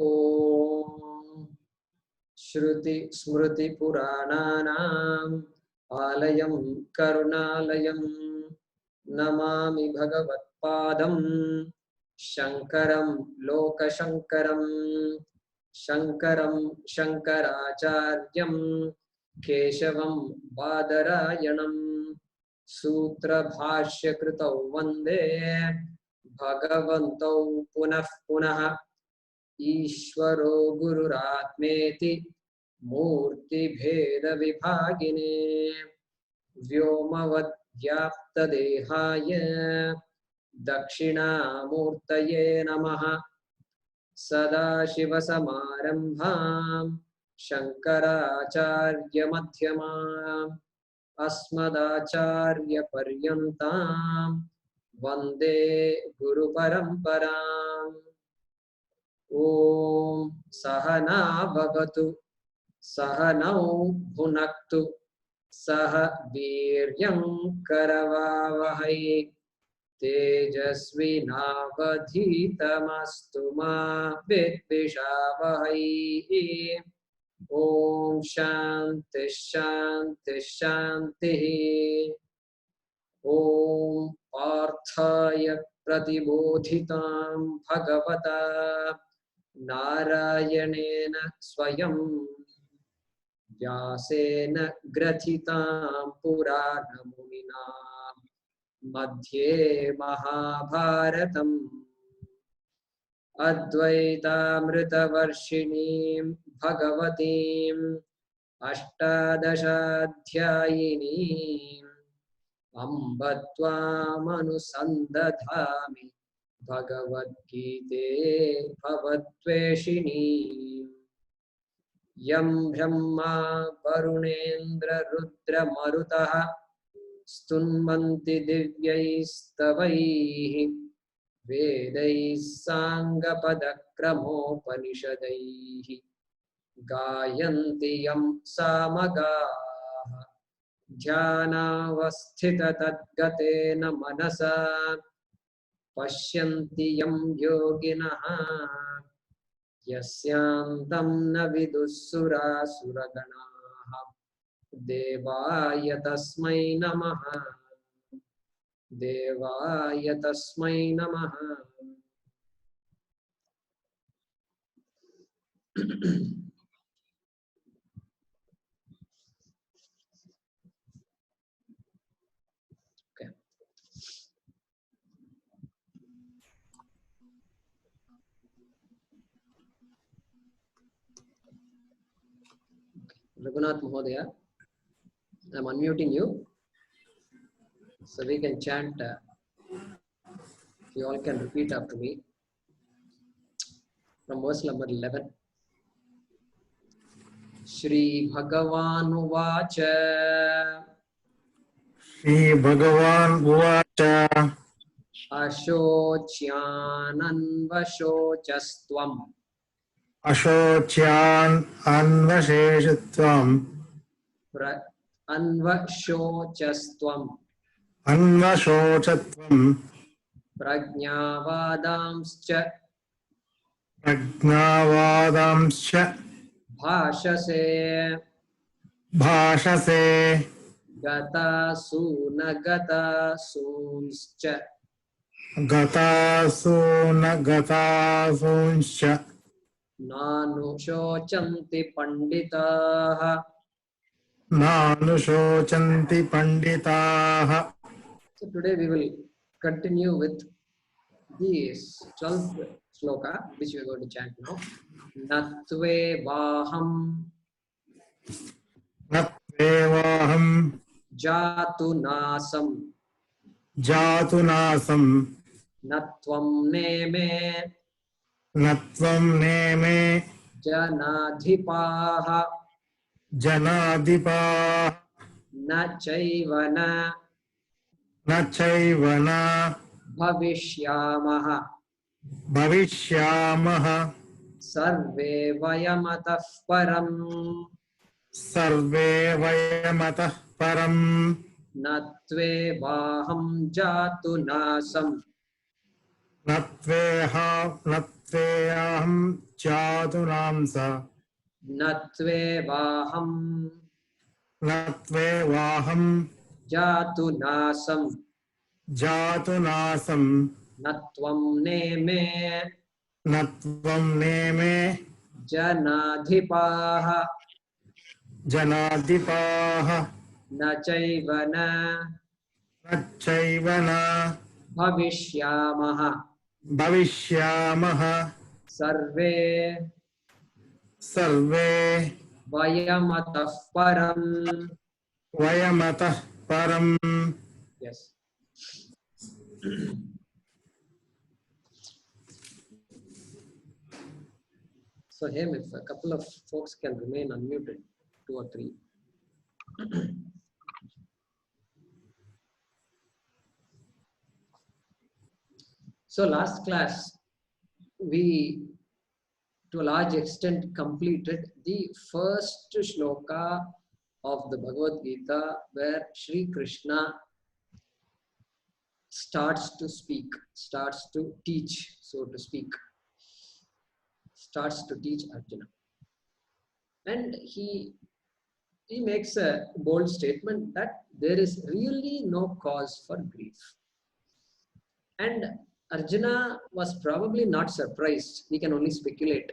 ओम श्रुति स्मृति पुराणानाम् आलयं करुणालयं नमामि भगवत्पादं शंकरं लोकशंकरं शंकरं शंकराचार्यं केशवं बादरायणं सूत्रभाष्यकृतौ वन्दे भगवन्तौ पुनः पुनः ईश्वरो गुरुरात्मेति मूर्तिभेदविभागिने व्योमवद्व्याप्तदेहाय दक्षिणामूर्तये नमः। सदाशिवसमारम्भां शङ्कराचार्यमध्यमाम् अस्मदाचार्यपर्यन्तां वन्दे गुरुपरम्पराम्। ओम सहना भवतु सहनौ भुनक्तु सह वीर्यं करवावहै तेजस्विनावधीतमस्तु मा विद्विषावहै। ओम शांति शांति शांतिः। ओम पार्थाय प्रतिबोधितां भगवता नारायणेन स्वयं व्यासेन ग्रथितां पुराणमुनिना मध्ये महाभारतम् अद्वैतामृतवर्षिणीं भगवतीम् अष्टादशाध्यायिनीम् अम्ब त्वामनुसन्दधामि भगवद्गीते भवद्वेषिणी। यं ब्रह्मा वरुणेन्द्र रुद्रमरुतः स्तुन्वन्ति दिव्यैस्तवैः वेदैः साङ्गपदक्रमोपनिषदैः गायन्ति यं सामगाः ध्यानावस्थिततद्गतेन मनसा पश्यन्ति यं योगिनः यस्यान्तं न विदुःसुरासुरगणाः देवाय तस्मै नमः देवाय तस्मै नमः। Raghunath Mahodaya, I am unmuting you so we can chant. You all can repeat after me from verse number 11. Shri Bhagavan Uvacha Shri Bhagavan Uvacha Ashocyananvashocastvam Ashocyan Anvasheshatvam Anvashocastvam Anvashochatvam Prajnavadamscha Prajnavadamscha Bhashase Bhashase Gatasu Nagatasuscha Gatasuncha Nanu Shochanti Panditaha. Nanushocanti Panditaha. So today we will continue with this 12th sloka which we are going to chant now. Natve Vaham Natvevaham Jatu Nasam Jatunasam Natvam Neme Natvam Neme Janadhipaha Janadipa Nachaivana Nachaivana Bhavishyamaha Bhavishyamaha Sarve Vayamatah Param Sarve Vayamatah Param Natve Vaham Jatu Nasam Natveha त्वेऽहं चातुनांस न त्वेवाहं न त्वेवाहं जातु नासं जातुनासं न त्वं नेमे न त्वं नेमे जनाधिपाः जनाधिपाः न चैव न न चैव न भविष्यामः भविष्यामः सर्वे सर्वे वयमतः परम्. वयमतः परम्. Yes. So him, if a couple of folks can remain unmuted, 2 or 3. So last class, we to a large extent completed the first shloka of the Bhagavad Gita, where Sri Krishna starts to speak, starts to teach, so to speak, starts to teach Arjuna. And he makes a bold statement that there is really no cause for grief. And Arjuna was probably not surprised. We can only speculate.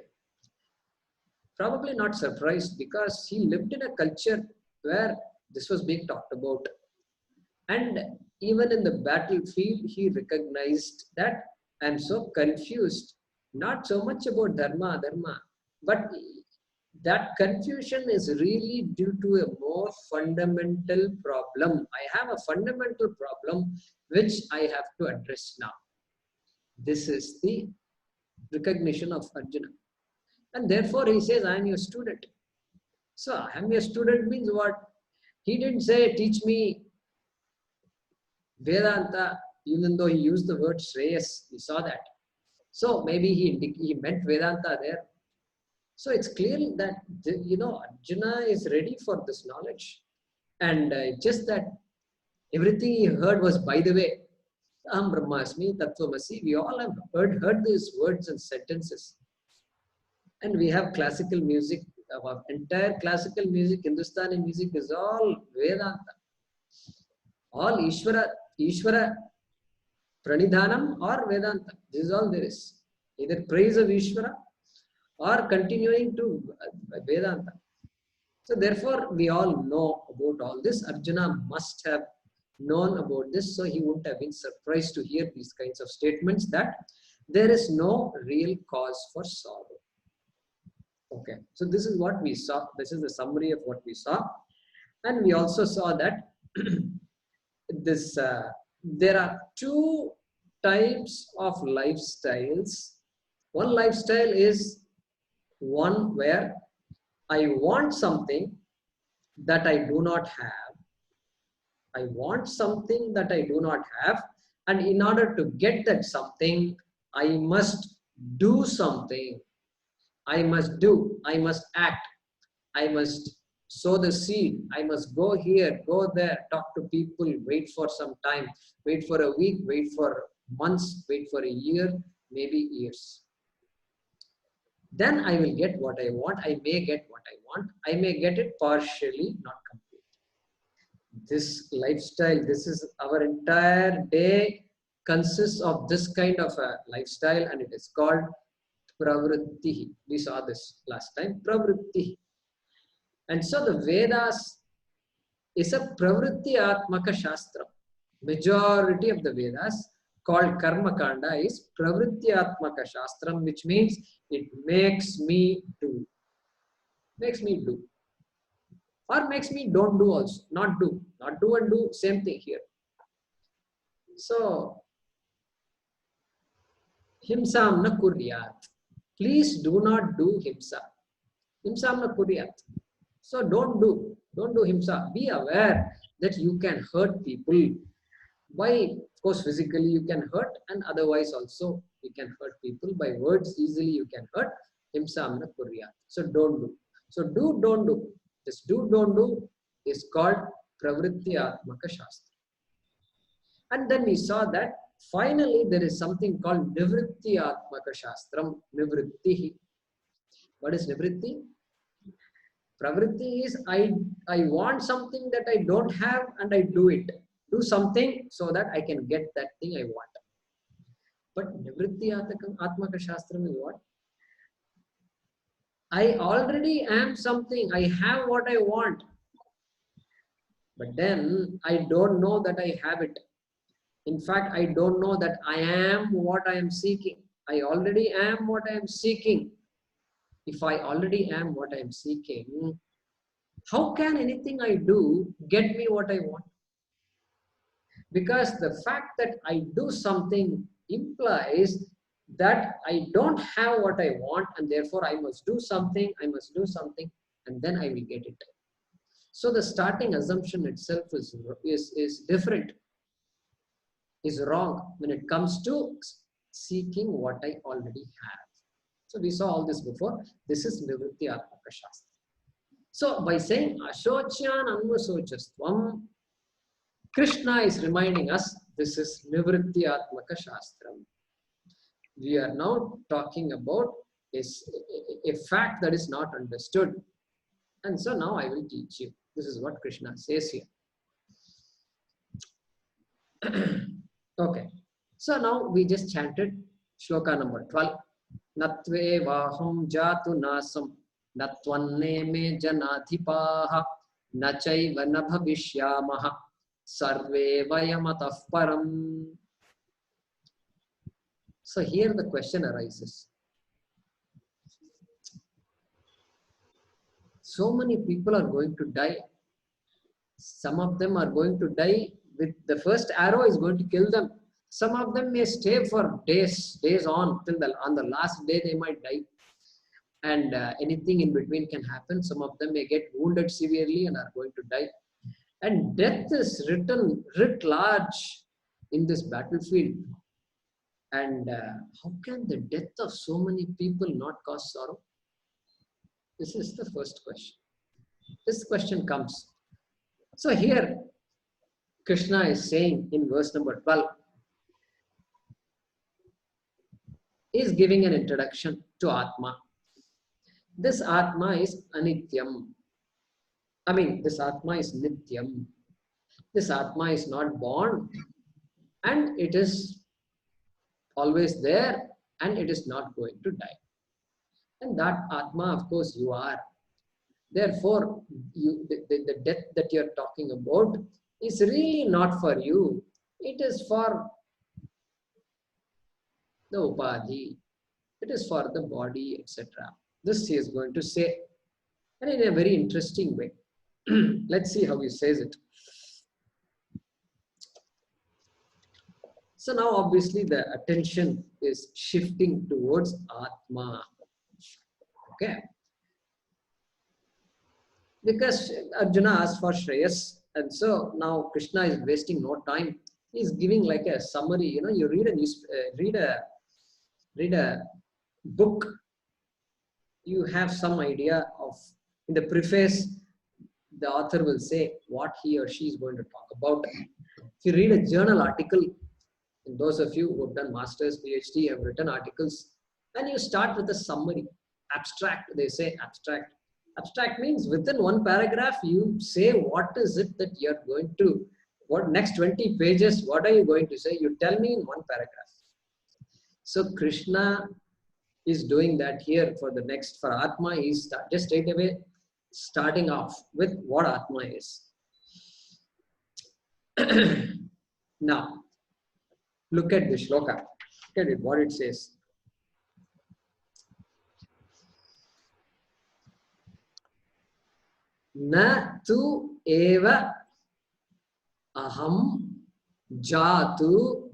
Probably not surprised because he lived in a culture where this was being talked about. And even in the battlefield, he recognized that I'm so confused, not so much about dharma, but that confusion is really due to a more fundamental problem. I have a fundamental problem which I have to address now. This is the recognition of Arjuna. And therefore he says, I am your student. So I am your student means what? He didn't say, teach me Vedanta, even though he used the word Shreyas. We saw that. So maybe he meant Vedanta there. So it's clear that, Arjuna is ready for this knowledge. And just that everything he heard was, by the way, Aham Brahmasmi, Tattvamasi. We all have heard these words and sentences. And we have classical music. Our entire classical music, Hindustani music is all Vedanta. All Ishvara Pranidhanam or Vedanta. This is all there is. Either praise of Ishvara or continuing to Vedanta. So therefore, we all know about all this. Arjuna must have known about this, so he wouldn't have been surprised to hear these kinds of statements that there is no real cause for sorrow. Okay, so this is what we saw. This is the summary of what we saw. And we also saw that there are two types of lifestyles. One lifestyle is one where I want something that I do not have. I want something that I do not have. And in order to get that something, I must do something. I must do, I must act, I must sow the seed, I must go here, go there, talk to people, wait for some time, wait for a week, wait for months, wait for a year, maybe years. Then I will get what I want. I may get what I want. I may get it partially, not completely. This lifestyle, this is our entire day consists of this kind of a lifestyle, and it is called pravritti. We saw this last time, pravritti. And so the Vedas is a pravritti atmaka shastra. Majority of the Vedas called Karma Kanda is pravritti atmaka shastram, which means it makes me do. Makes me do. Or makes me don't do also. Not do. Not do and do, same thing here. So, himsam na kuryat. Please do not do himsa. Himsam na kuryat. So don't do himsa. Be aware that you can hurt people. Why? Of course, physically you can hurt, and otherwise also you can hurt people by words. Easily you can hurt. Himsam na kuryat. So don't do. So don't do. This do, don't do is called pravritti atmaka shastra. And then we saw that finally there is something called Nivritti Atmaka Shastram, Nivritti. What is Nivritti? Pravritti is I want something that I don't have and I do it. Do something so that I can get that thing I want. But Nivritti Atmaka Shastram is what? I already am something. I have what I want. But then I don't know that I have it. In fact, I don't know that I am what I am seeking. I already am what I am seeking. If I already am what I am seeking, how can anything I do get me what I want? Because the fact that I do something implies that I don't have what I want, and therefore I must do something, and then I will get it. So the starting assumption itself is different, is wrong when it comes to seeking what I already have. So we saw all this before. This is Nivritti Atmaka Shastra. So by saying Ashocyan Anvasochastvam, Krishna is reminding us this is Nivritti Atmaka Shastram. We are now talking about a fact that is not understood. And so now I will teach you. This is what Krishna says here. Okay. So now we just chanted shloka number 12. Natve vaham jatu nasam natvanne me janadhipaha nachaiva na bhavishyamaha sarve vayamatah param. So here the question arises. So many people are going to die. Some of them are going to die with the first arrow is going to kill them. Some of them may stay for days on till on the last day they might die. And anything in between can happen. Some of them may get wounded severely and are going to die. And death is writ large in this battlefield. And how can the death of so many people not cause sorrow? This is the first question. This question comes. So here, Krishna is saying in verse number 12, he is giving an introduction to Atma. This Atma is Anityam. I mean, this Atma is Nityam. This Atma is not born and it is always there and it is not going to die. And that Atma, of course, you are. Therefore, the death that you are talking about is really not for you. It is for the upadhi. It is for the body, etc. This he is going to say, and in a very interesting way. Let's see how he says it. So now obviously the attention is shifting towards Atma. Okay. Because Arjuna asked for Shreyas, and so now Krishna is wasting no time. He is giving like a summary. You know, you read a book, you have some idea of, in the preface, the author will say what he or she is going to talk about. If you read a journal article, and those of you who have done masters, PhD, have written articles, and you start with a summary, abstract, they say abstract. Abstract means within one paragraph, you say what is it that you're going to, what next 20 pages, what are you going to say? You tell me in one paragraph. So Krishna is doing that here for the next, for Atma, is just straight away starting off with what Atma is. Now, look at the shloka. Look at it, what it says. Na tu eva aham jatu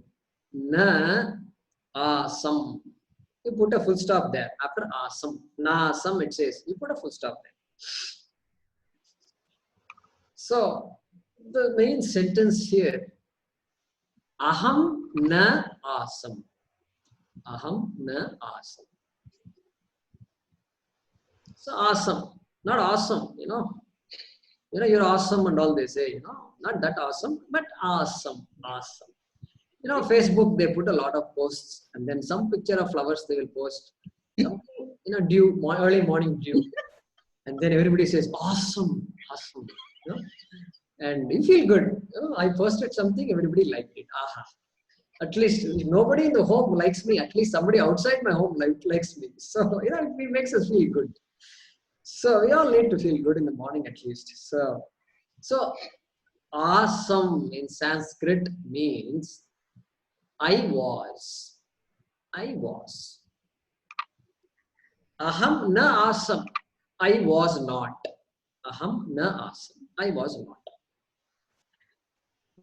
na asam. You put a full stop there. After asam, na asam it says. You put a full stop there. So, the main sentence here, aham na asam. Aham na asam. So, awesome. Not awesome, you know, you're awesome and all they say, you know, not that awesome, but awesome, awesome. Facebook, they put a lot of posts, and then some picture of flowers they will post. Some, early morning dew. And then everybody says, awesome, awesome. And you feel good. I posted something, everybody liked it. Aha. At least if nobody in the home likes me, at least somebody outside my home likes me. So, it makes us feel good. So we all need to feel good in the morning at least. So awesome in Sanskrit means I was. Aham na asam. I was not. Aham na asam. I was not.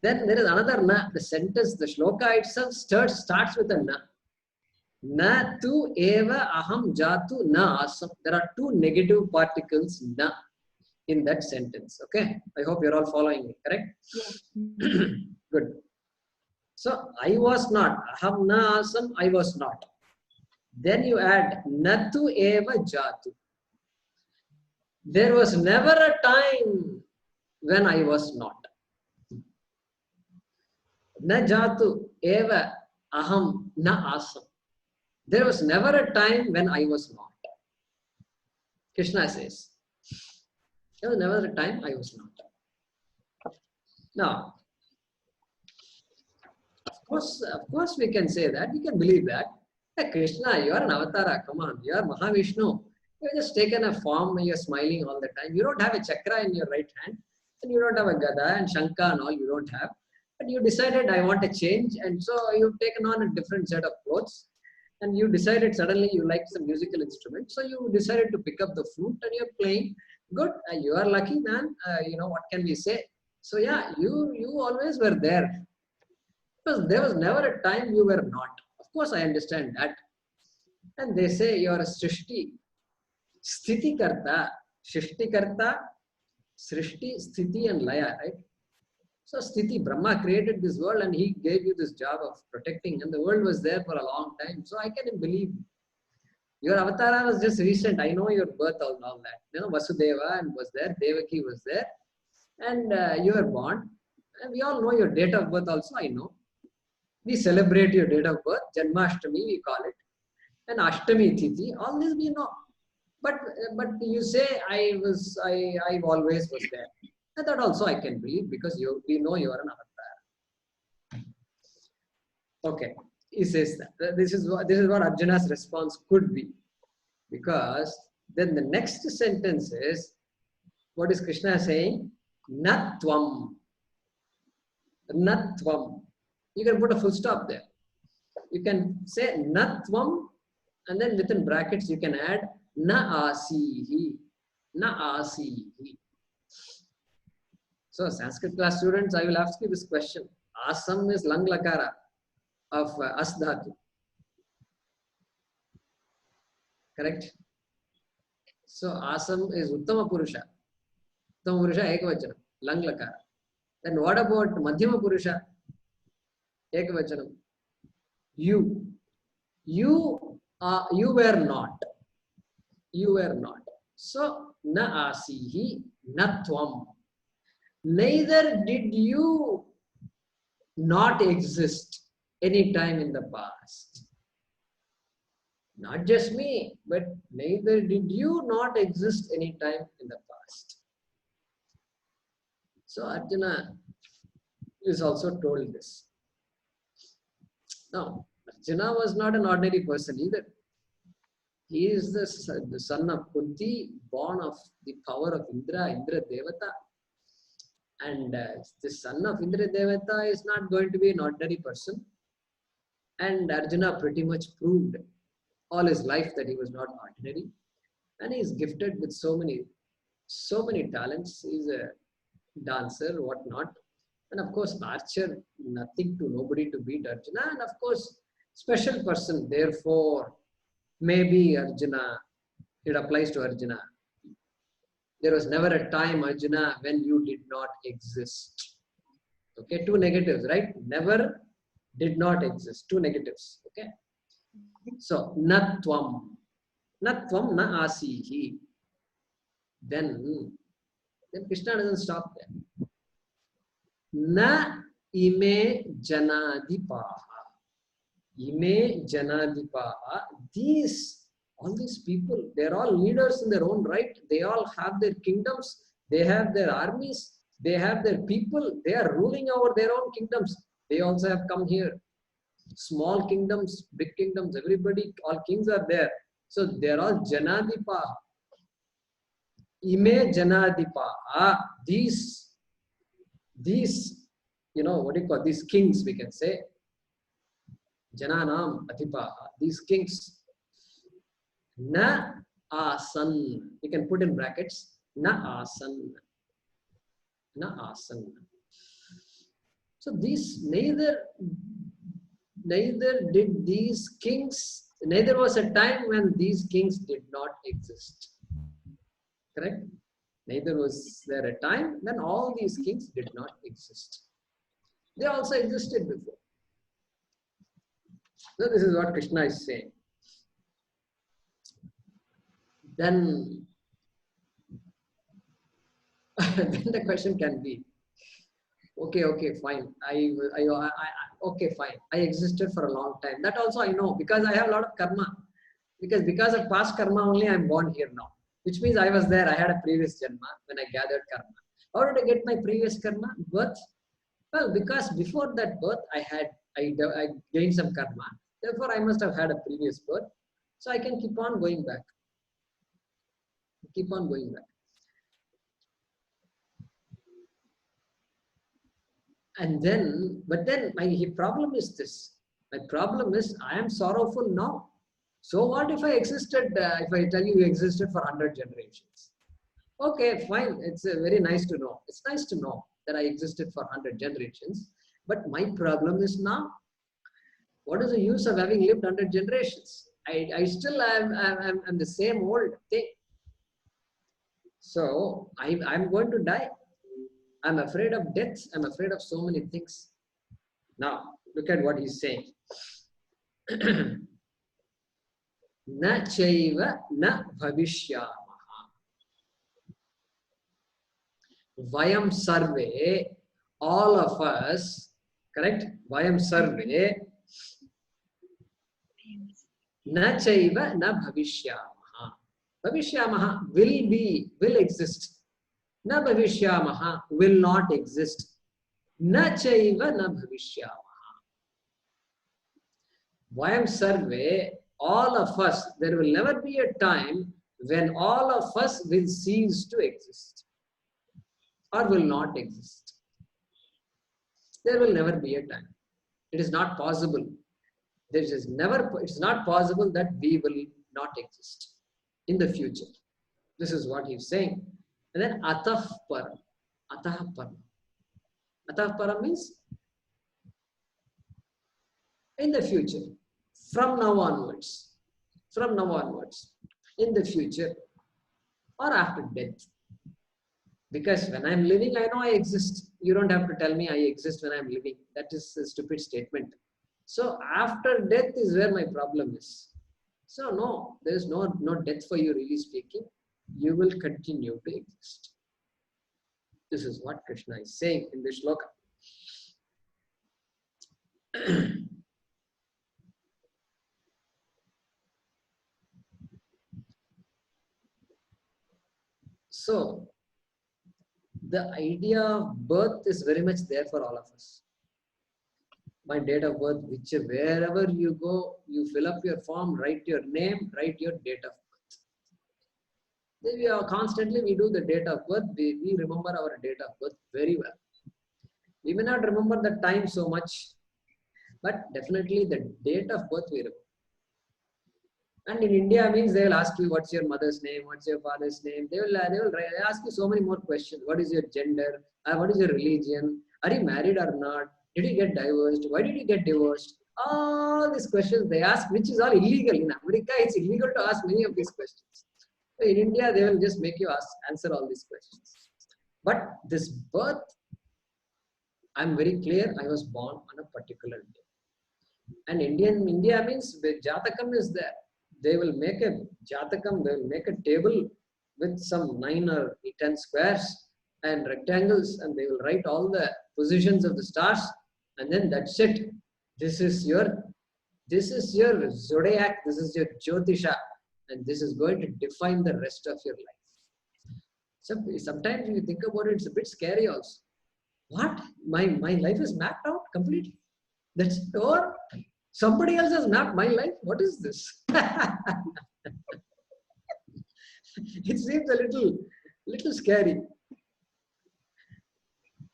Then there is another na. The sentence, the shloka itself starts with a na. Na tu eva aham jatu na asam. There are two negative particles na in that sentence. Okay. I hope you're all following me. Correct? Yeah. Good. So I was not. Aham na asam. I was not. Then you add natu eva jatu. There was never a time when I was not. Na jatu eva aham na asam. There was never a time when I was not. Krishna says, there was never a time I was not. Now, of course we can say that, we can believe that. Hey, Krishna, you are an avatara, come on, you are Mahavishnu. You have just taken a form and you are smiling all the time. You don't have a chakra in your right hand, and you don't have a gada and shanka and all, you don't have. But you decided, I want a change, and so you've taken on a different set of clothes. And you decided suddenly you like some musical instrument. So you decided to pick up the flute and you're playing. Good, you are lucky, man. What can we say? So yeah, you always were there. Because there was never a time you were not. Of course, I understand that. And they say you are a Srishti. Sthiti Karta. Srishti Karta, Srishti, Sthiti and Laya, right? So Sthiti, Brahma created this world and he gave you this job of protecting, and the world was there for a long time. So I can believe your avatara was just recent. I know your birth, all that. Vasudeva and was there, Devaki was there, and you were born. And we all know your date of birth also, I know. We celebrate your date of birth, Janmashtami we call it, and Ashtami Tithi, all this we know. But you say I always was there. And that also I can believe because we know you are an avatar. Okay, he says that. This is what Arjuna's response could be. Because then the next sentence is, what is Krishna saying? Natvam. Natvam. You can put a full stop there. You can say Natvam, and then within brackets you can add Na asihi. Na asihi. So Sanskrit class students, I will ask you this question. Asam is lang lakara of asdhatu. Correct? So Asam is Uttama Purusha. Uttama Purusha Ekavachanam, lang lakara. Then what about Madhyama Purusha? Ekavachanam. You were not. You were not. So na asihi, na tvam. Neither did you not exist any time in the past. Not just me, but neither did you not exist any time in the past. So Arjuna is also told this. Now, Arjuna was not an ordinary person either. He is the son of Kunti, born of the power of Indra Devata. And the son of Indra Devata is not going to be an ordinary person. And Arjuna pretty much proved all his life that he was not ordinary. And he is gifted with so many talents. He's a dancer, whatnot. And of course, archer, nobody to beat Arjuna. And of course, special person. Therefore, maybe Arjuna, it applies to Arjuna. There was never a time, Arjuna, when you did not exist. Okay, two negatives, right? Never, did not exist. Two negatives. Okay. So, natvam. Natvam na asihi. Then Krishna doesn't stop there. Na ime janadipaha. Ime janadipaha. All these people, they're all leaders in their own right. They all have their kingdoms. They have their armies. They have their people. They are ruling over their own kingdoms. They also have come here. Small kingdoms, big kingdoms, everybody, all kings are there. So they're all janadipaha. Ime janadipaha. These, what do you call these kings, we can say. Jananam Adipaha. These kings. Na asan. You can put in brackets. Na asan. Na asan. So these neither did these kings, neither was a time when these kings did not exist. Correct? Neither was there a time when all these kings did not exist. They also existed before. So this is what Krishna is saying. Then the question can be, okay, fine. Okay, fine. I existed for a long time. That also I know because I have a lot of karma. Because of past karma only I am born here now. Which means I was there. I had a previous janma when I gathered karma. How did I get my previous karma? Birth. Well, because before that birth I gained some karma. Therefore, I must have had a previous birth. So I can keep on going back. Keep on going back. And then, but then my problem is this. My problem is I am sorrowful now. So what if I existed, if I tell you existed for 100 generations? Okay, fine. It's very nice to know. It's nice to know that I existed for 100 generations. But my problem is now. What is the use of having lived 100 generations? I still am the same old thing. So I'm going to die. I'm afraid of death. I'm afraid of so many things. Now, look at what he's saying. Na chaiva na bhavishyamaha. Vayam sarve, all of us, correct? Vayam sarve, na chaiva na bhavishyamaha. Bhavishyamaha will exist. Na bhavishyamaha will not exist. Na chaiva na bhavishyamaha. Vayam sarve, all of us, there will never be a time when all of us will cease to exist or will not exist. There will never be a time. It is not possible. It's not possible that we will not exist in the future. This is what he's saying. And then atah param. Atah param. Atah param means in the future. From now onwards, in the future or after death. Because when I'm living, I know I exist. You don't have to tell me I exist when I'm living. That is a stupid statement. So after death is where my problem is. So no, there is no death for you, really speaking. You will continue to exist. This is what Krishna is saying in this shloka. So, the idea of birth is very much there for all of us. My date of birth, wherever you go, you fill up your form, write your name, write your date of birth. Then we do the date of birth. We remember our date of birth very well. We may not remember the time so much, but definitely the date of birth we remember. And in India means they will ask you what's your mother's name, what's your father's name. They will ask you so many more questions. What is your gender? What is your religion? Are you married or not? Did you get divorced? Why did you get divorced? All these questions they ask, which is all illegal. In America, it's illegal to ask many of these questions. So in India, they will just make you answer all these questions. But this birth, I'm very clear, I was born on a particular day. And India means the Jatakam is there. They will make a Jatakam, they will make a table with some 9 or 10 squares and rectangles, and they will write all the positions of the stars and then that's it. This is your zodiac, this is your Jyotisha, and this is going to define the rest of your life. So sometimes you think about it, it's a bit scary also. What? My life is mapped out completely. That's it. Or somebody else has mapped my life. What is this? It seems a little scary.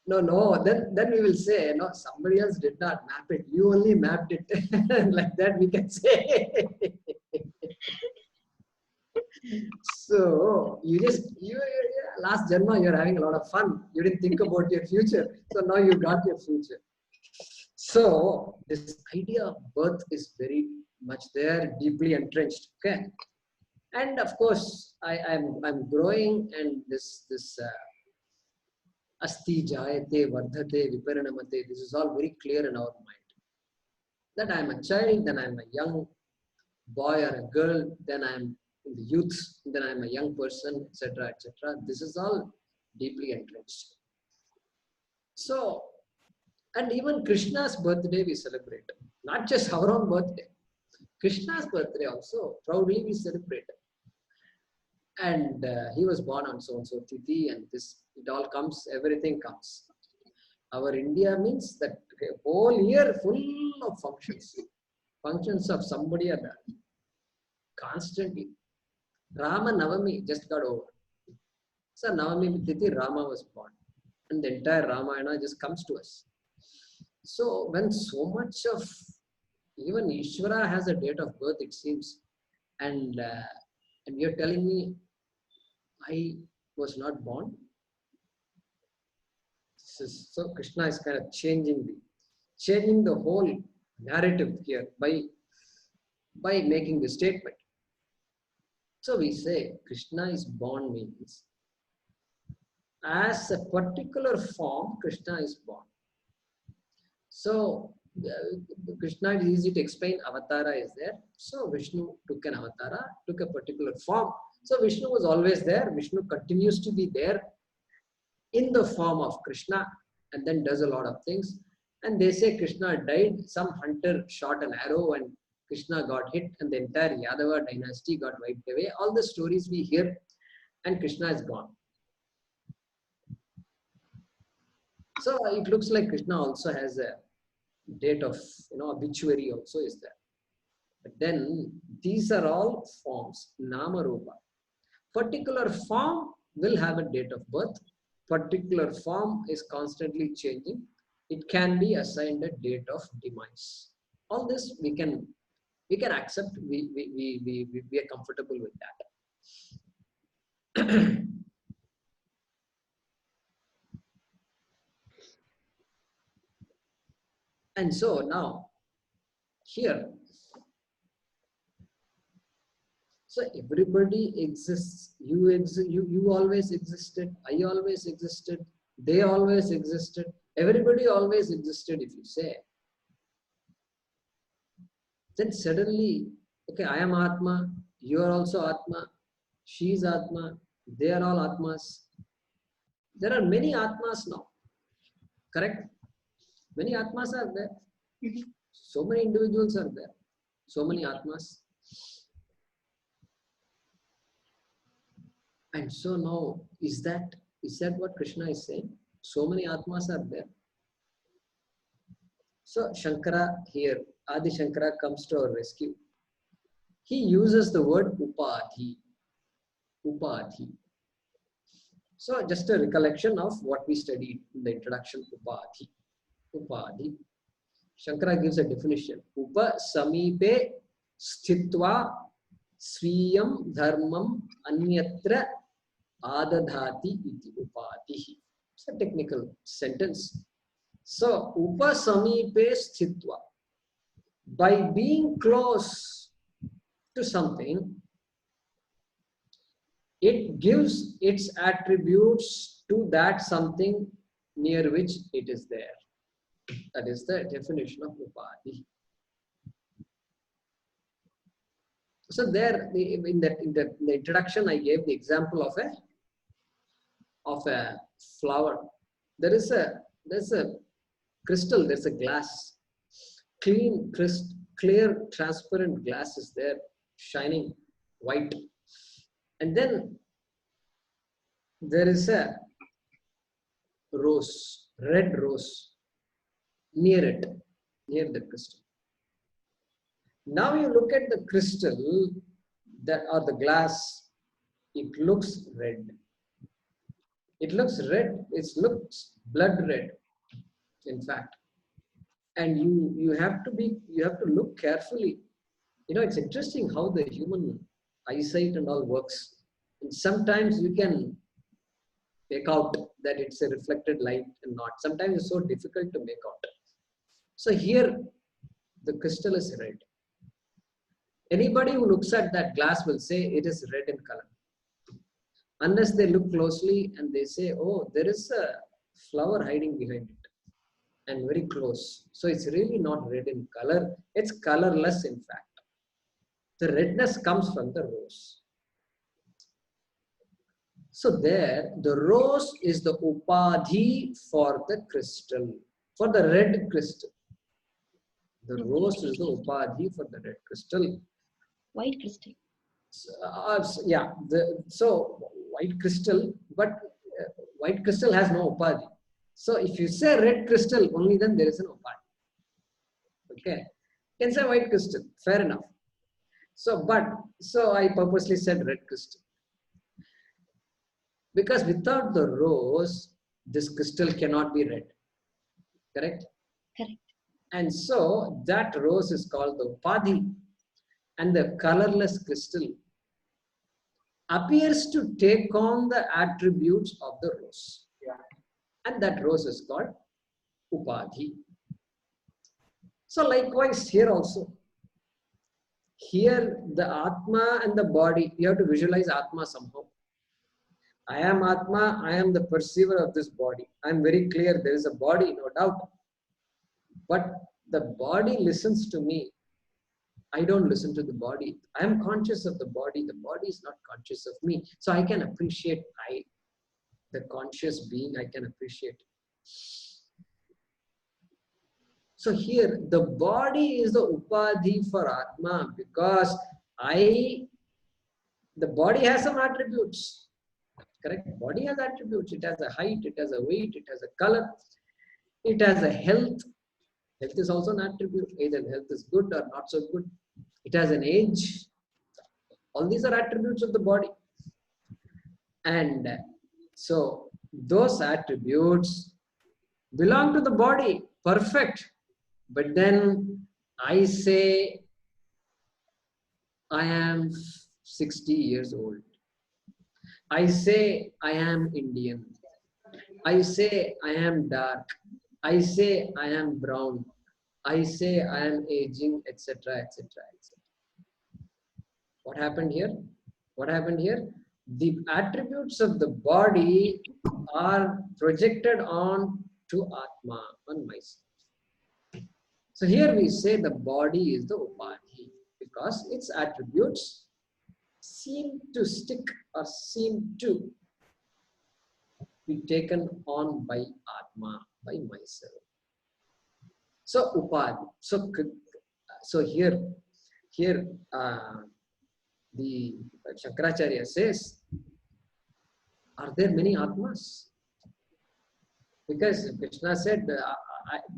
No. Then we will say, no, somebody else did not map it. You only mapped it. Like that we can say. So you last Janma, you're having a lot of fun. You didn't think about your future. So now you got your future. So this idea of birth is very much there, deeply entrenched. Okay. And of course, I'm growing, and this asti jayate vardhate viparinamate, this is all very clear in our mind. That I'm a child, then I'm a young boy or a girl, then I'm in the youth, then I'm a young person, etc., etc. This is all deeply entrenched. So, and even Krishna's birthday we celebrate, not just our own birthday. Krishna's birthday also proudly we celebrate. And he was born on so and so tithi, and this, it all comes, everything comes. Our India means that whole year full of functions of somebody or that, constantly. Rama Navami just got over. So Navami tithi, Rama was born, and the entire Ramayana just comes to us. So when so much of, even Ishvara has a date of birth, it seems, and you're telling me I was not born. So Krishna is kind of changing the whole narrative here by making the statement. So we say Krishna is born means as a particular form Krishna is born. So Krishna is easy to explain. Avatara is there. So Vishnu took an avatara, took a particular form. So Vishnu was always there. Vishnu continues to be there in the form of Krishna, and then does a lot of things. And they say Krishna died. Some hunter shot an arrow and Krishna got hit, and the entire Yadava dynasty got wiped away. All the stories we hear, and Krishna is gone. So it looks like Krishna also has a date of, obituary also is there. But then these are all forms, Nama Rupa. Particular form will have a date of birth. Particular form is constantly changing. It can be assigned a date of demise. All this we can accept. We are comfortable with that. And so now, here, so everybody exists. You always existed. I always existed. They always existed. Everybody always existed, if you say. Then suddenly, okay, I am Atma. You are also Atma. She is Atma. They are all Atmas. There are many Atmas now. Correct? Many Atmas are there. So many individuals are there. So many Atmas. And so now, is that what Krishna is saying? So many Atmas are there. So Shankara here, Adi Shankara comes to our rescue. He uses the word Upadhi. Upadhi. So just a recollection of what we studied in the introduction, Upadhi. Upadhi. Shankara gives a definition. Upa samipe sthitva sriyam dharmam anyatra adadhati iti upadhi. It's a technical sentence. So, upa samipe sthitva. By being close to something, it gives its attributes to that something near which it is there. That is the definition of upadhi. So there, in the introduction, I gave the example of a flower. There's a crystal, there's a glass, clean, clear, transparent glass is there, shining white. And then there is a rose, red rose, near it, near the crystal. Now you look at the crystal that or the glass, it looks red. It looks red, it looks blood red, in fact. And you have to look carefully. You know, it's interesting how the human eyesight and all works. And sometimes you can make out that it's a reflected light and not. Sometimes it's so difficult to make out. So here, the crystal is red. Anybody who looks at that glass will say it is red in color. Unless they look closely and they say, oh, there is a flower hiding behind it and very close. So it's really not red in color. It's colorless, in fact. The redness comes from the rose. So there, the rose is the upadhi for the crystal, for the red crystal. The rose is the upadhi for the red crystal. White crystal. So white crystal, but white crystal has no upadhi. So if you say red crystal, only then there is an upadhi. Okay, you can say white crystal, fair enough. So I purposely said red crystal. Because without the rose, this crystal cannot be red. Correct? Correct. And so that rose is called the upadhi. And the colorless crystal appears to take on the attributes of the rose. Yeah. And that rose is called upadhi. So likewise here also. Here the Atma and the body, you have to visualize Atma somehow. I am Atma, I am the perceiver of this body. I am very clear there is a body, no doubt. But the body listens to me. I don't listen to the body. I am conscious of the body. The body is not conscious of me. So I can appreciate the conscious being, I can appreciate. So here, the body is the upadhi for Atma because the body has some attributes. Correct? Body has attributes. It has a height, it has a weight, it has a color, it has a health. Health is also an attribute. Either health is good or not so good. It has an age. All these are attributes of the body. And so those attributes belong to the body. Perfect. But then I say I am 60 years old. I say I am Indian. I say I am dark. I say I am brown. I say I am aging, etc., etc., etc. What happened here? What happened here? The attributes of the body are projected on to Atma, on myself. So here we say the body is the upadhi because its attributes seem to stick or seem to be taken on by Atma, by myself. So upadhi. So here the Shankaracharya says, are there many Atmas? Because Krishna said,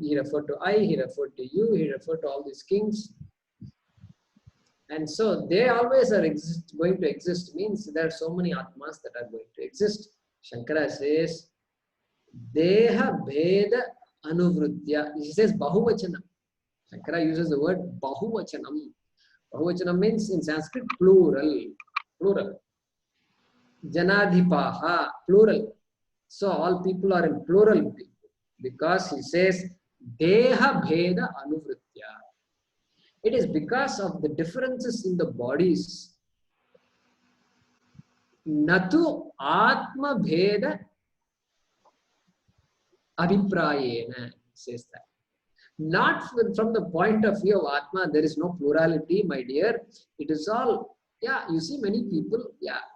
he referred to I, he referred to you, he referred to all these kings. And so they always are going to exist, means there are so many Atmas that are going to exist. Shankara says, Deha Bheda Anuvritya. He says Bahuvachanam. Shankara uses the word Bahuvachanam. Bahuvachanam means in Sanskrit plural. Plural. Janadhipaha, plural. So all people are in plural because he says Deha Bheda Anuvritya. It is because of the differences in the bodies. Natu Atma Bheda Abhiprayena, says that. Not from the point of view of Atma, there is no plurality, my dear. It is all, you see many people,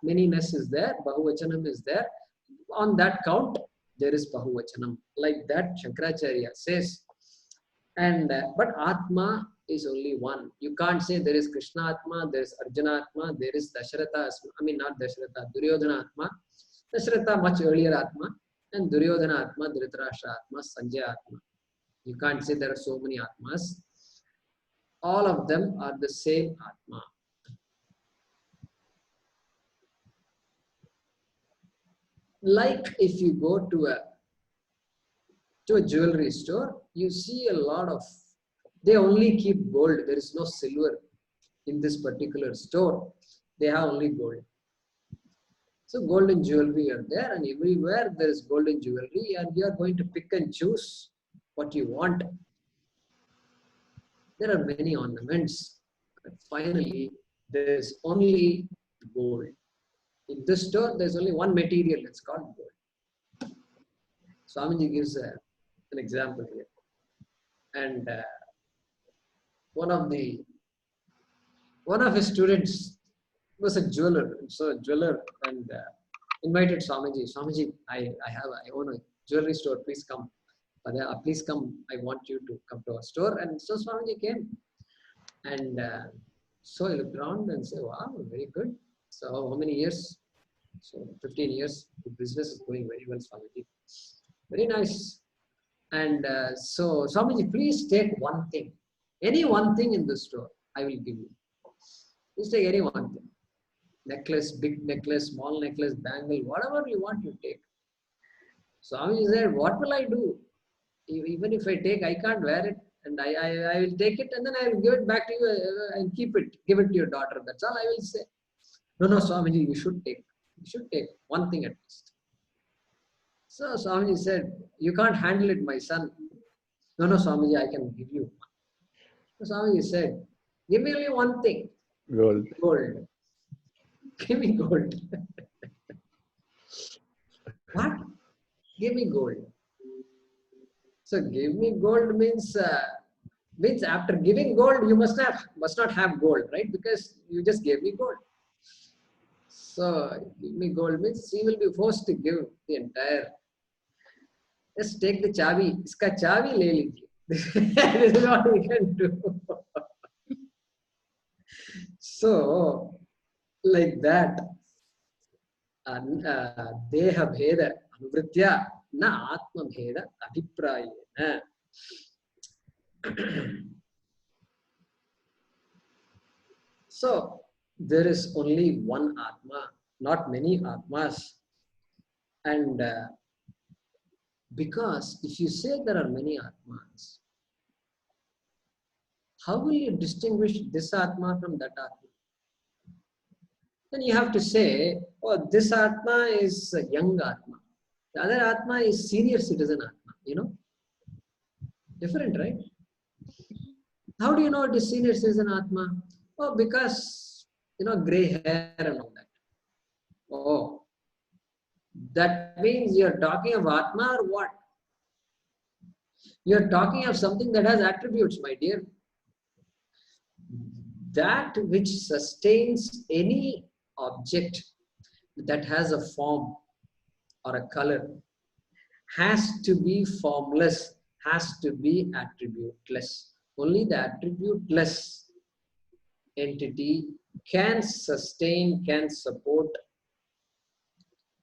manyness is there, Bahuvachanam is there. On that count, there is Bahuvachanam. Like that, Shankaracharya says, And but Atma is only one. You can't say there is Krishna Atma, there is Arjuna Atma, there is Dasharatha. I mean, not Dasharatha, Duryodhana Atma. Dasharatha much earlier Atma, and Duryodhana Atma, Dhritarashtra Atma, Sanjay Atma. You can't say there are so many Atmas. All of them are the same Atma. Like if you go to a jewelry store, you see a lot of, they only keep gold. There is no silver in this particular store. They have only gold. So golden jewelry are there, and everywhere there is golden jewelry, and you are going to pick and choose what you want. There are many ornaments, but finally there is only gold. In this store, there is only one material. It's called gold. Swamiji gives an example here, and one of his students was a jeweler. So a jeweler and invited Swamiji. Swamiji, I own a jewelry store. Please come. Please come. I want you to come to our store. And so Swamiji came. And so I looked around and said, wow, very good. So how many years? So 15 years. The business is going very well, Swamiji. Very nice. And so Swamiji, please take one thing. Any one thing in the store, I will give you. Please take any one thing. Necklace, big necklace, small necklace, bangle, whatever you want, you take. Swamiji said, what will I do? Even if I take, I can't wear it. And I will take it and then I will give it back to you and keep it. Give it to your daughter. That's all I will say. No, Swamiji, you should take. You should take one thing at least. So Swamiji said, you can't handle it, my son. No, Swamiji, I can give you one. So Swamiji said, give me only one thing. Gold. Gold. Give me gold. What? Give me gold. So give me gold means after giving gold, you must not have gold, right? Because you just gave me gold. So give me gold means he will be forced to give the entire. Just take the chavi. Iska chavi le lijiye. This is what we can do. So like that, deha bheda anuvritya na atma bheda abhiprayena. So there is only one Atma, not many Atmas. And because if you say there are many Atmas, how will you distinguish this Atma from that Atma? Then you have to say, oh, this Atma is a young Atma. The other Atma is senior citizen Atma, Different, right? How do you know it is senior citizen Atma? Oh, because, gray hair and all that. Oh, that means you're talking of Atma or what? You're talking of something that has attributes, my dear. That which sustains any object that has a form or a color has to be formless, has to be attributeless. Only the attributeless entity can sustain, can support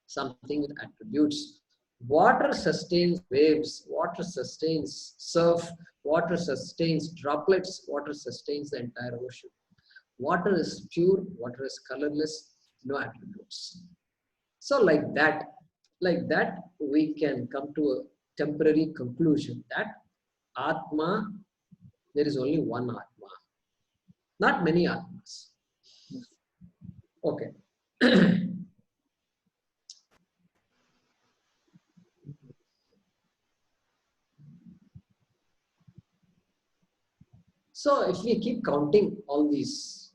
something with attributes. Water sustains waves, water sustains surf, water sustains droplets, water sustains the entire ocean. Water is pure, water is colorless, no attributes. So like that, we can come to a temporary conclusion that Atma, there is only one Atma, not many Atmas. Okay. So if we keep counting all these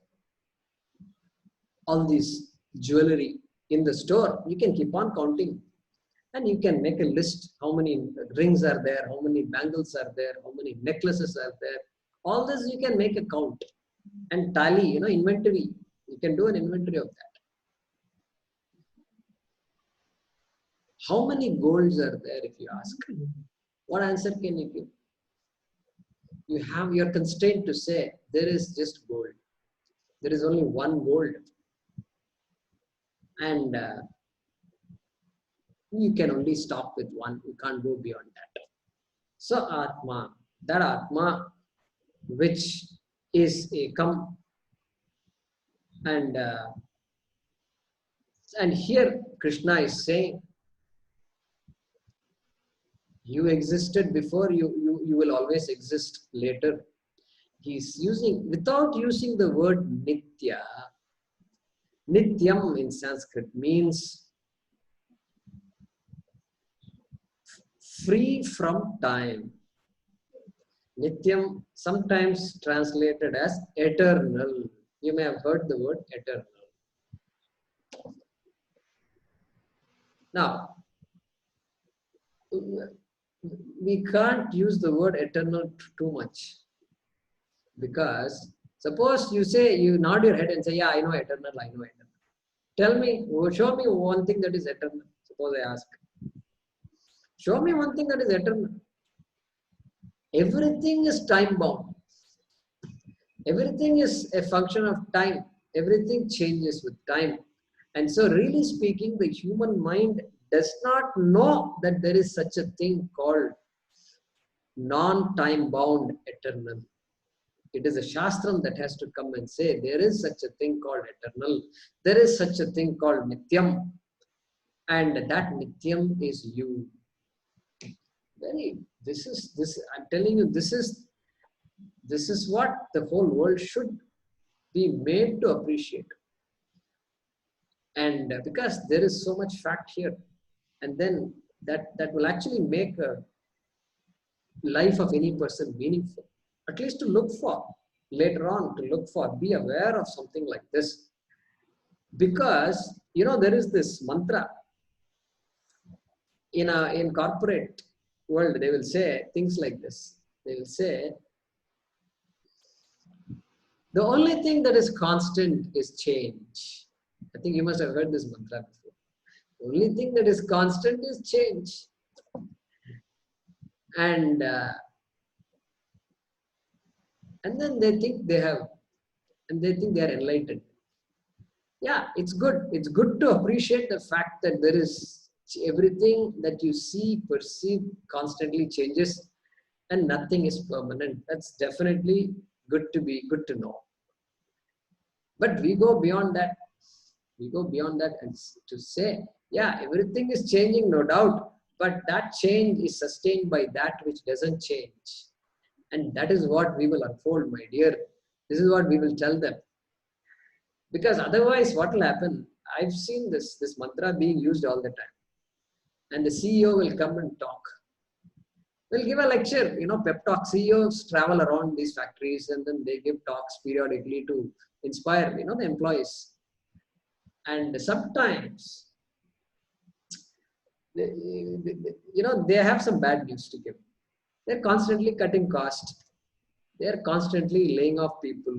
jewelry in the store, you can keep on counting and you can make a list how many rings are there, how many bangles are there, how many necklaces are there. All this you can make a count and tally, inventory. You can do an inventory of that. How many golds are there if you ask? What answer can you give? you're constrained to say there is just gold. There is only one gold. And you can only stop with one. You can't go beyond that. So Atma, that Atma which is a come and here Krishna is saying, you existed before, you will always exist later. He's using, without using the word Nitya. Nityam in Sanskrit means free from time. Nityam sometimes translated as eternal. You may have heard the word eternal. Now, we can't use the word eternal too much, because suppose you say, you nod your head and say, yeah, I know eternal, I know eternal. Tell me, show me one thing that is eternal. Suppose I ask, show me one thing that is eternal. Everything is time bound. Everything is a function of time. Everything changes with time. And so really speaking, the human mind does not know that there is such a thing called non-time bound eternal. It is a Shastram that has to come and say, there is such a thing called eternal. There is such a thing called Nityam. And that Nityam is you. I'm telling you, this is what the whole world should be made to appreciate. And because there is so much fact here, and then that will actually make a life of any person meaningful, at least to look for later on, to look for, be aware of something like this. Because there is this mantra in corporate world. They will say things like this. They will say, the only thing that is constant is change. I think you must have heard this mantra before. The only thing that is constant is change. And then they think they are enlightened. Yeah, it's good. It's good to appreciate the fact that there is everything that you see, perceive, constantly changes, and nothing is permanent. That's definitely good to know. But we go beyond that. We go beyond that and to say, yeah, everything is changing, no doubt, but that change is sustained by that which doesn't change. And that is what we will unfold, my dear. This is what we will tell them. Because otherwise, what will happen? I've seen this mantra being used all the time. And the CEO will come and talk. They'll give a lecture, pep talk. CEOs travel around these factories and then they give talks periodically to inspire, the employees. And sometimes, they have some bad news to give. They're constantly cutting costs. They're constantly laying off people.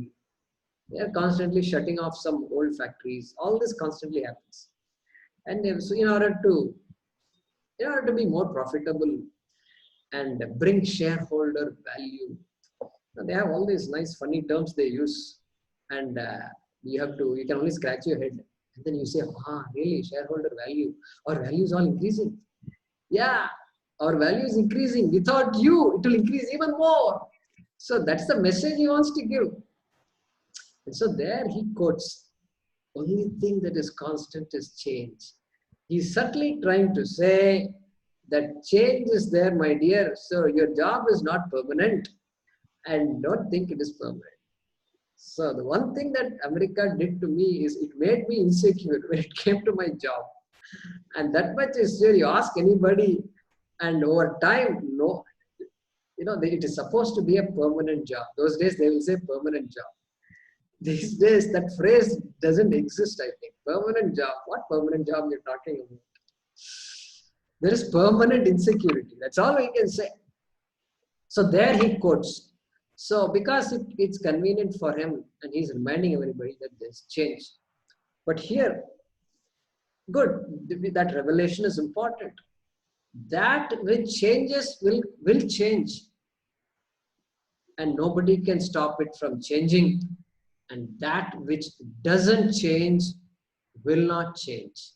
They're constantly shutting off some old factories. All this constantly happens. And so in order to be more profitable and bring shareholder value, they have all these nice funny terms they use. And you can only scratch your head. And then you say, really, shareholder value? Our value is all increasing. Yeah, our value is increasing. Without you, it will increase even more. So that's the message he wants to give. And so there he quotes, only thing that is constant is change. He's subtly trying to say that change is there, my dear. So your job is not permanent. And don't think it is permanent. So the one thing that America did to me is it made me insecure when it came to my job. And that much is there. You ask anybody, and over time, no, it is supposed to be a permanent job. Those days they will say permanent job. These days that phrase doesn't exist, I think. Permanent job. What permanent job you're talking about? There is permanent insecurity. That's all we can say. So there he quotes. So because it's convenient for him and he's reminding everybody that there's change. But here, good, that revelation is important. That which changes will change. and nobody can stop it from changing. And that which doesn't change will not change.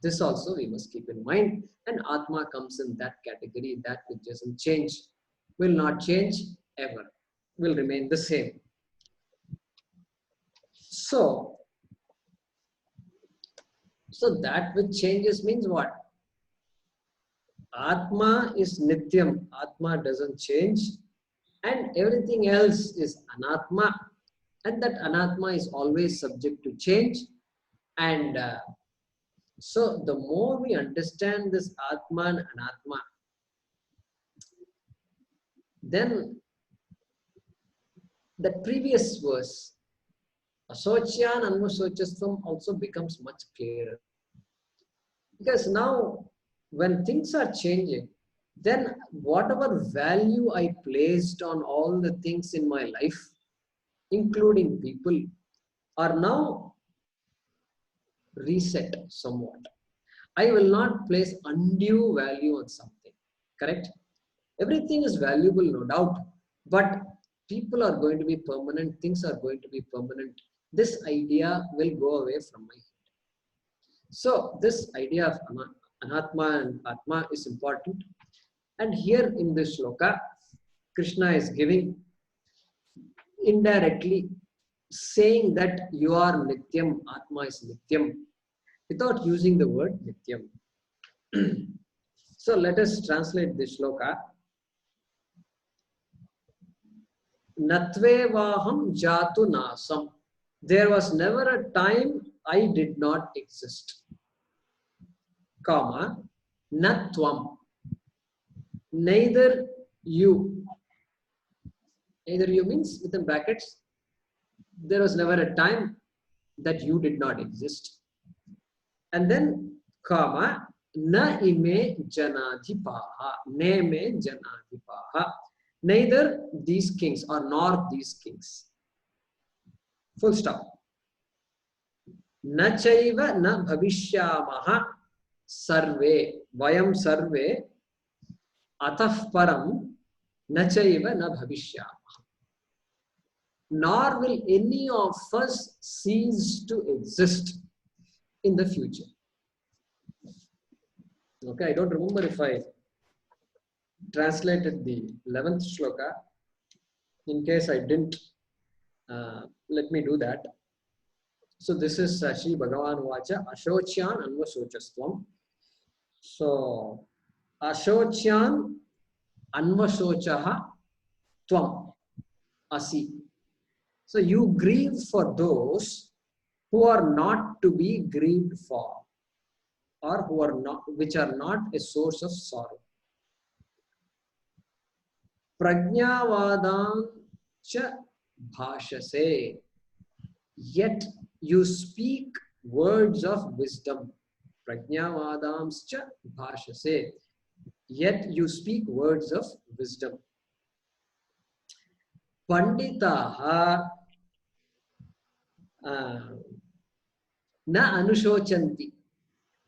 This also we must keep in mind. And Atma comes in that category, that which doesn't change, will not change ever, will remain the same. So that which changes means what? Atma is Nityam, Atma doesn't change, and everything else is Anatma, and that Anatma is always subject to change. And so the more we understand this Atma and Anatma, then the previous verse, Asocyan Anvasochastvam, also becomes much clearer. Because now, when things are changing, then whatever value I placed on all the things in my life, including people, are now reset somewhat. I will not place undue value on something, correct? Everything is valuable, no doubt, but people are going to be permanent, things are going to be permanent. This idea will go away from my head. So this idea of Anatma and Atma is important. And here in this shloka, Krishna is giving indirectly saying that you are Nityam, Atma is Nityam, without using the word Nityam. So let us translate this shloka. Natvevaham jatu nasam. There was never a time I did not exist. Comma, natvam. Neither you. Neither you means within brackets, there was never a time that you did not exist. And then, comma, na ime janadhipaha. Ne me janadhipaha. Neither these kings or nor these kings. Full stop. Na chaiva na bhavishyamaha sarve. Vayam sarve atah param na chaiva na bhavishyamaha. Nor will any of us cease to exist in the future. Okay, I don't remember if I translated the 11th shloka. In case I didn't, let me do that. So this is Shri Bhagavan Vacha, Ashocyan Anvasochastvam. So, Ashocyan Anvasochaha Tvam Asi. So you grieve for those who are not to be grieved for, or who are not, which are not a source of sorrow. Prajnavadam cha bhashase. Yet you speak words of wisdom. Prajnavadam cha bhashase. Yet you speak words of wisdom. Panditaha na anushochanti.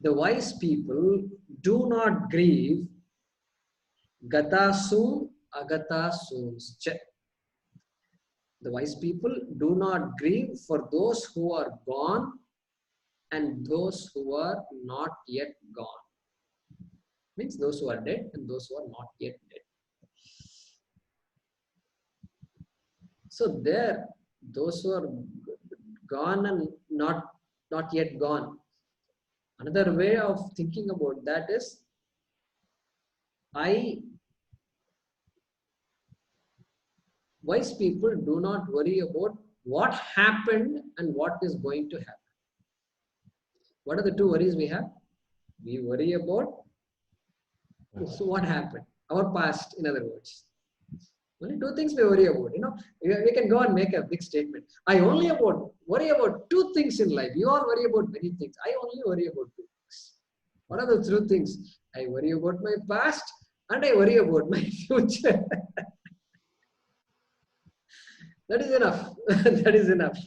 The wise people do not grieve gatasum agatasumscha. The wise people do not grieve for those who are gone and those who are not yet gone. Means those who are dead and those who are not yet dead. So there, those who are gone and not yet gone. Another way of thinking about that is, wise people do not worry about what happened and what is going to happen. What are the two worries we have? We worry about what happened, our past, in other words. Only two things we worry about. We can go and make a big statement. I only worry about two things in life. You all worry about many things. I only worry about two things. What are the two things? I worry about my past and I worry about my future. That is enough. That is enough.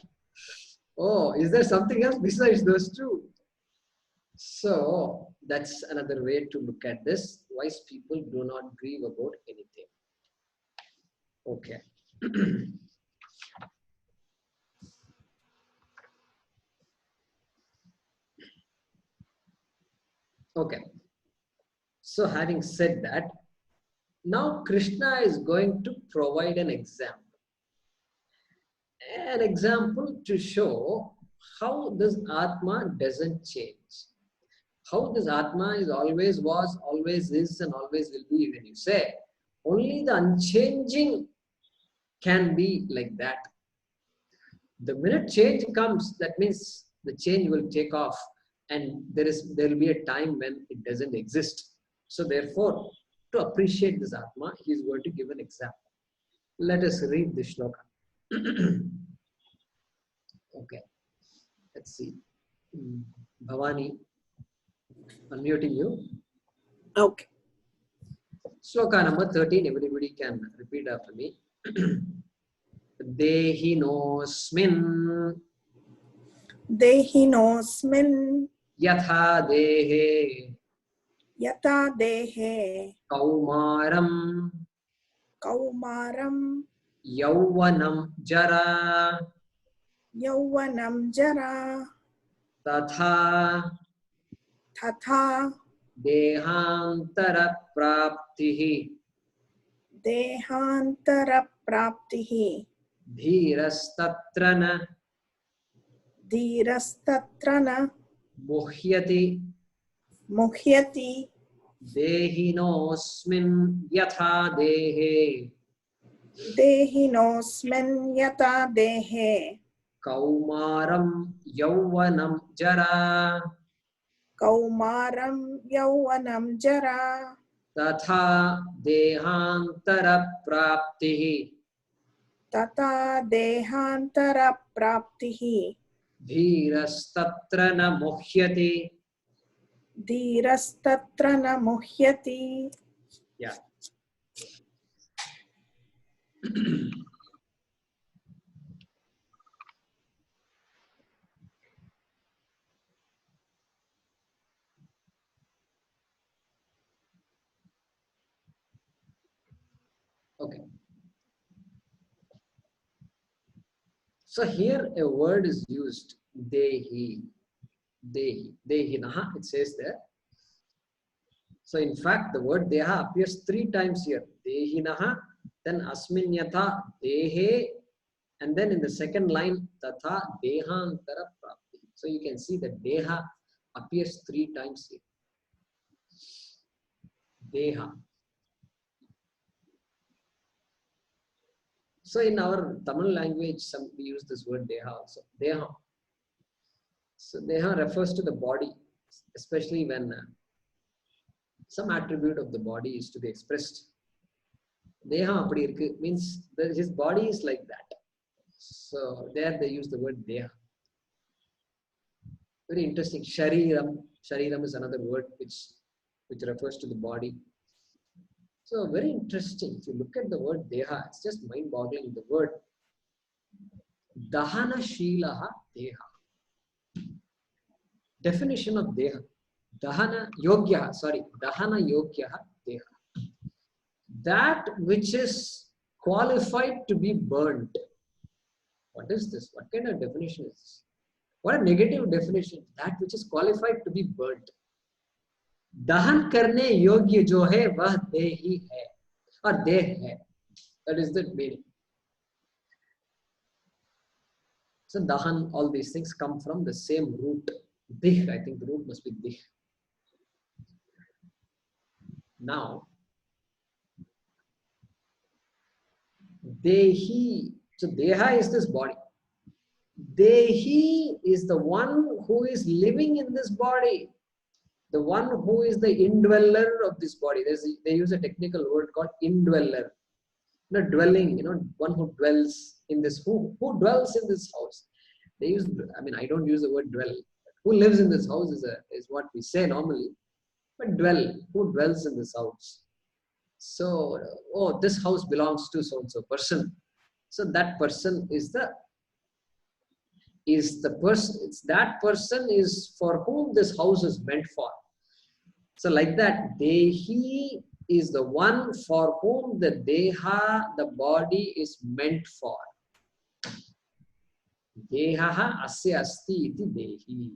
Oh, is there something else besides those two? So that's another way to look at this. Wise people do not grieve about anything. Okay. Okay. So having said that, now Krishna is going to provide an example. An example to show how this Atma doesn't change. How this Atma is always was, always is, and always will be. When you say only the unchanging can be like that. The minute change comes, that means the change will take off, and there will be a time when it doesn't exist. So therefore, to appreciate this Atma, he is going to give an example. Let us read the shloka. Okay, let's see. Bhavani, unmuting you. Okay. Shloka number 13, everybody can repeat after me. Dehinosmin Dehinosmin yatha dehe yata dehe kaumaram kaumaram yauvanam jara yauvanam jara tatha tatha dehantara praptihi dehantara praptihi dhirastatrana dhirastatrana muhyati muhyati dehinosmin yatha dehe dehinosmin yata dehe kaumaram yauvanam jara kaumaram yauvanam jara तथा देहांतर प्राप्ति tata dehantara praptihi धीरस्तत्र न मुह्यते. धीरस्तत्र न मुह्यति. Yeah. Okay. So here a word is used, dehi, dehinaha, it says there. So in fact, the word deha appears 3 times here. Dehinaha, then asminyatha, dehe, and then in the second line, tatha dehantara prapti. So you can see that deha appears 3 times here. Deha. So in our Tamil language, we use this word deha also. Deha. So deha refers to the body, especially when some attribute of the body is to be expressed. Deha apadi irukku means that his body is like that. So there they use the word deha. Very interesting. Shariram. Shariram is another word which refers to the body. So very interesting. If you look at the word deha, it's just mind-boggling. The word dahana shilaha deha. Definition of deha. Dahana yogya deha. That which is qualified to be burnt. What is this? What kind of definition is this? What a negative definition. That which is qualified to be burnt. Dahan karne yogya jo hai vah dehi hai. Or deh hai. That is the meaning. So dahan, all these things come from the same root. Dih, I think the root must be dih. Now, dehi. So deha is this body. Dehi is the one who is living in this body. The one who is the indweller of this body. They use a technical word called indweller. Dwelling, one who dwells in this. Who dwells in this house? They use, I don't use the word dwell. Who lives in this house is what we say normally. But dwell, who dwells in this house? So, this house belongs to so-and-so person. So that person is the person. It's that person is for whom this house is meant for. So like that, Dehi is the one for whom the deha, the body, is meant for. Dehaha asya asti iti dehi.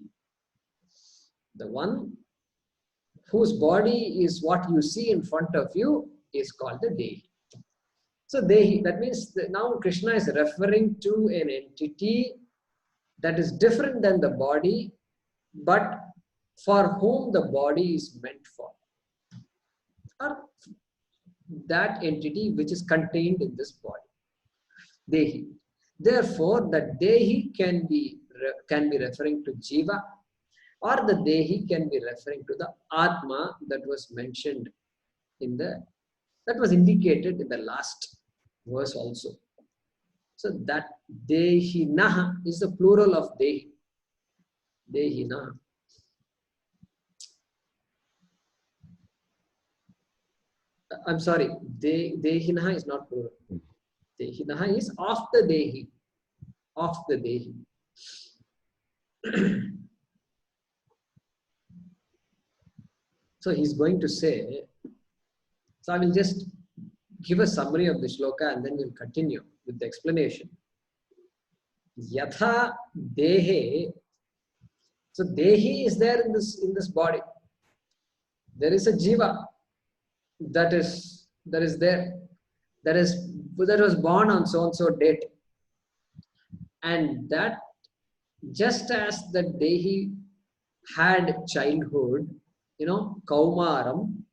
The one whose body is what you see in front of you is called the dehi. So dehi, that means that now Krishna is referring to an entity that is different than the body, but for whom the body is meant for. Or that entity which is contained in this body. Dehi. Therefore, the Dehi can be referring to Jiva, or the Dehi can be referring to the Atma that was mentioned that was indicated in the last verse also. So that Dehinaha is the plural of Dehi. Dehinaha. I'm sorry, Dehinaha is not plural. Dehinaha is of the Dehi. Of the Dehi. So he's going to say, so I will just give a summary of the shloka and then we'll continue with the explanation. Yatha Dehe. So Dehi is there in this body. There is a Jiva that is there. That was born on so and so date. And that just as the Dehi had childhood, Kaumaram,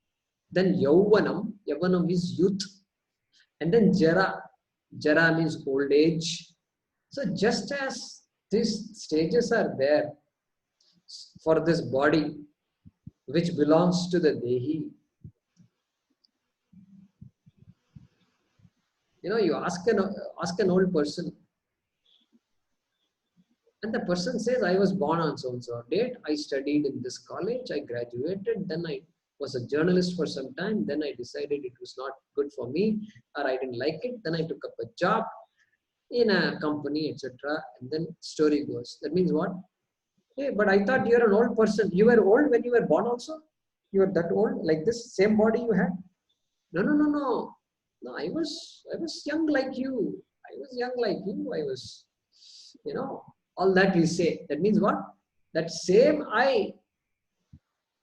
then Yauvanam is youth, and then Jara means old age. So just as these stages are there for this body, which belongs to the Dehi, you ask an old person, and the person says, I was born on so and so date, I studied in this college, I graduated, then I was a journalist for some time, then I decided it was not good for me, or I didn't like it, then I took up a job in a company, etc. And then story goes. That means what? Hey, but I thought you're an old person. You were old when you were born also? You were that old, like this same body you had? No, I was young like you. I was, all that we say. That means what? That same I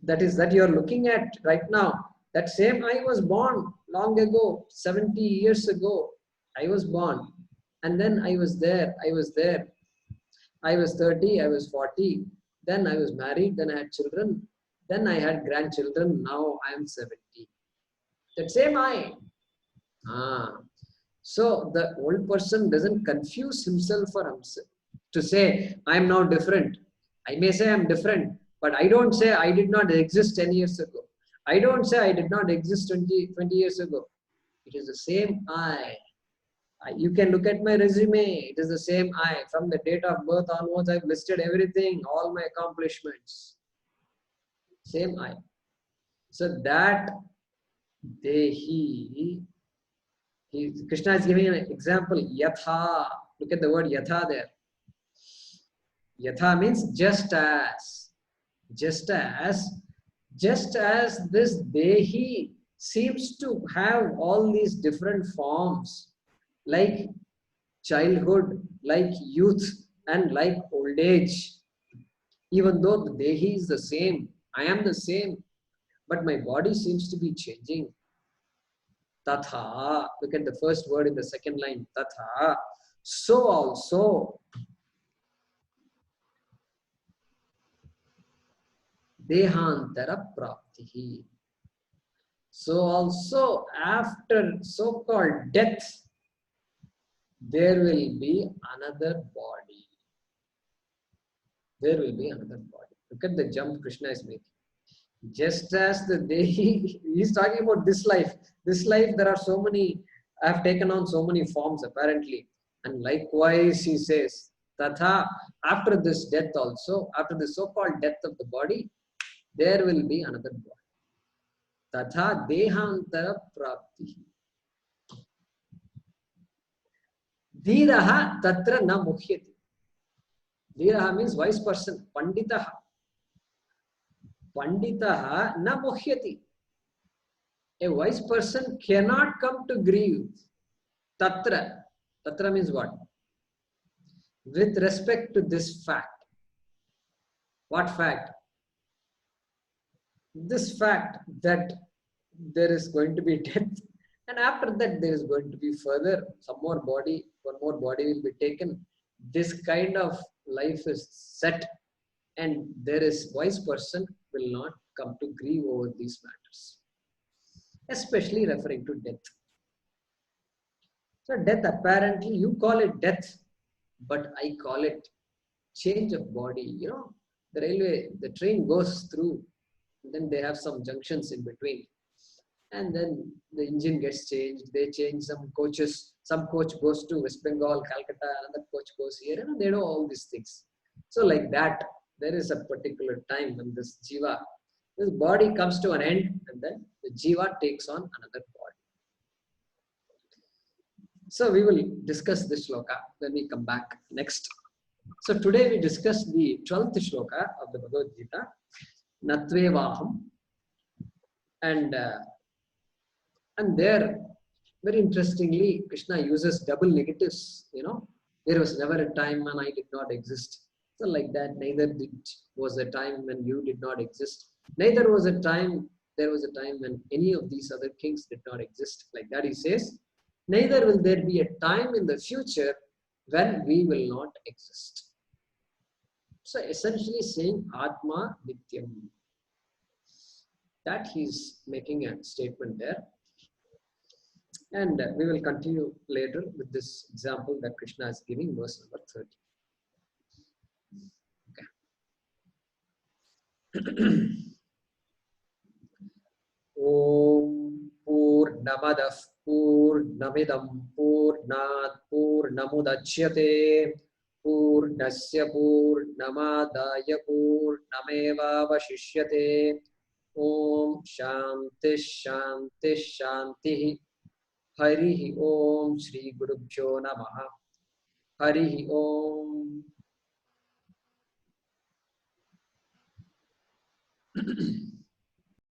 that you're looking at right now, that same I was born long ago, 70 years ago. I was born. And then I was there. I was 30, I was 40. Then I was married. Then I had children. Then I had grandchildren. Now I am 70. That same I. So the old person doesn't confuse himself for himself to say, I am now different. I may say I am different, but I don't say I did not exist 10 years ago. I don't say I did not exist 20 years ago. It is the same I. You can look at my resume. It is the same I. From the date of birth onwards, I've listed everything, all my accomplishments. Same I. So that Krishna is giving an example. Yatha. Look at the word yatha there. Yatha means just as. Just as this Dehi seems to have all these different forms, like childhood, like youth, and like old age. Even though the Dehi is the same, I am the same, but my body seems to be changing. Tatha, look at the first word in the second line, Tatha. So also, Dehantara Praptihi. So also, after so-called death, there will be another body. There will be another body. Look at the jump Krishna is making. Just as the day he's talking about this life. This life, there are so many, I have taken on so many forms apparently. And likewise, he says, Tatha, after this death also, after the so-called death of the body, there will be another body. Tatha dehantara prapti. Dhiraha tatra na mukhyati. Dhiraha means wise person. Panditaha. Panditaha na mukhyati. A wise person cannot come to grieve. Tatra. Tatra means what? With respect to this fact. What fact? This fact that there is going to be death, and after that there is going to be further one more body will be taken. This kind of life is set, and there is wise person will not come to grieve over these matters, especially referring to death. So death, apparently you call it death, but I call it change of body. The train goes through, then they have some junctions in between, and then the engine gets changed. They change some coaches. Some coach goes to West Bengal, Calcutta, another coach goes here, and they know all these things. So like that, there is a particular time when this body comes to an end, and then the jiva takes on another body. So we will discuss this shloka when we come back next. So today we discuss the 12th shloka of the Bhagavad Gita, Natvevaham, and there, very interestingly, Krishna uses double negatives. There was never a time when I did not exist. So like that, was a time when you did not exist. There was a time when any of these other kings did not exist. Like that he says, neither will there be a time in the future when we will not exist. So essentially saying Atma Nityam. That he's making a statement there. And we will continue later with this example that Krishna is giving, verse number 30. Okay. Om Purnamadah Purnamidam Purnat Purnamudachyate Purnasya Purnamadaya Purnameva Vashishyate. Om Shanti Shanti Shanti. Harihi Om Shri Gurubhyo Namaha. Harihi Om.